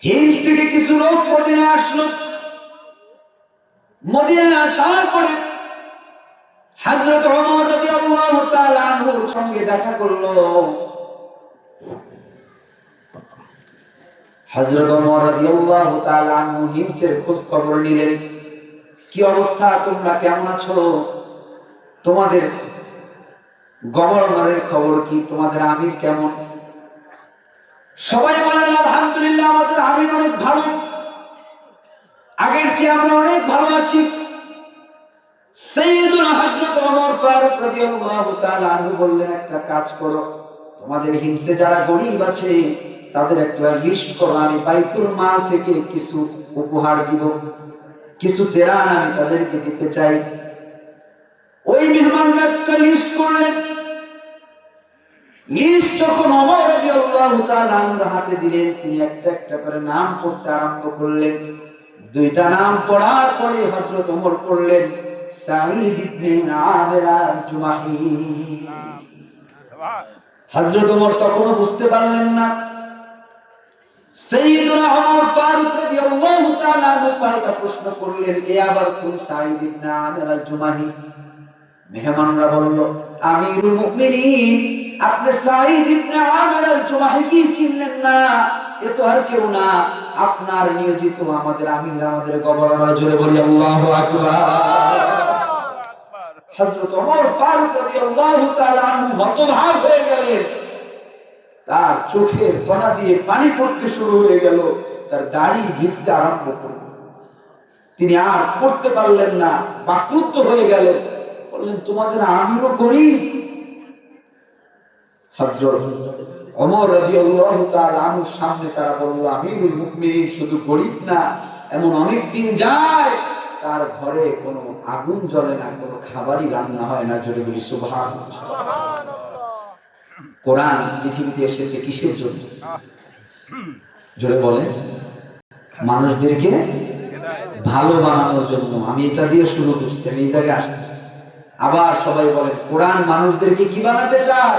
Hymns থেকে কিছু লোক মদিনায় আসলো। মদিনায় আসার পরে হযরত ওমর রাদিয়াল্লাহু তাআলা আনহুর সঙ্গে দেখা করলো। হযরত ওমর রাদিয়াল্লাহু তাআলা আনহু হিমসের খোঁজ খবর নিলেন। কি অবস্থা, তোমরা কেমন আছো? তোমাদের গভর্নরের খবর কি? তোমাদের আমির কেমন? সবাই বললেন আলহামদুলিল্লাহ, আমাদের আমির অনেক ভালো, আগের চেয়ে আমরা অনেক ভালো আছি। সাইয়্যিদুনা হযরত ওমর ফারুক রাদিয়াল্লাহু তাআলা আনহু বললেন, একটা কাজ করো, তোমাদের হিমসে যারা গরীব আছে তাদের একটা লিস্ট করো, আমি বাইতুল মাল থেকে কিছু উপহার দিব, কিছু তেরান আমি তাদেরকে দিতে চাই। ওই মেহমানরা একটা লিস্ট করলেন। লিস্ট যখন ওমর রাদিয়াল্লাহু তাআলা আনহুর হাতে দিলেন, তিনি একটা একটা করে নাম পড়তে আরম্ভ করলেন। দুইটা নাম পড়ার পরে হযরত ওমর পড়লেন সাঈদ ইবনে আমির আল-জুমাহি। হযরত ওমর তখনও বুঝতে পারলেন না। সাইয়্যিদুনা ওমর ফারুক রাদিয়াল্লাহু তাআলা আনহু পাল্টা প্রশ্ন করলেন, এ আবার কোন সাঈদ ইবনে আমির আল-জুমাহি? মেহমানরা বলল, আমিরুল মুমিনিন, আপনি সাঈদ ইবনে আমির আল-জুমাহি কি চিনলেন না? এ তো আর কেউ না, আপনার নিয়োজিত আমাদের আমির, আমাদের গভর্নর। জোরে বলি আল্লাহু আকবার। হযরত ওমর ফারুক রাদিয়াল্লাহু তাআলা আনহু হতবাক হয়ে গেলেন। তার চোখের কোণা দিয়ে পানি পড়তে শুরু হয়ে গেল, তার দাড়ি ভিজতে আরম্ভ করল। তিনি আর পড়তে পারলেন না, বাকরুদ্ধ হয়ে গেলেন। বললেন, তোমাদের আমিরও গরীব? হযরত ওমর রাদিয়াল্লাহু তাআলা আনহুর সামনে তারা বলল, আমিরুল মুমিনিন শুধু গরীব না, এমন অনেক দিন যায় তার ঘরে কোনো আগুন জ্বলে না, কোনো খাবারই রান্না হয় না। জোরে বলি সুবহানাল্লাহ। সুবহানাল্লাহ। কোরআন পৃথিবীতে এসেছে কিসের জন্য? জোরে বলেন। মানুষদেরকে ভালো বানানোর জন্য। আমি এটা দিয়ে শুরু করছি, আমি এই জায়গায় আসছি। আবার সবাই বলেন, কোরআন মানুষদেরকে কি বানাতে চায়?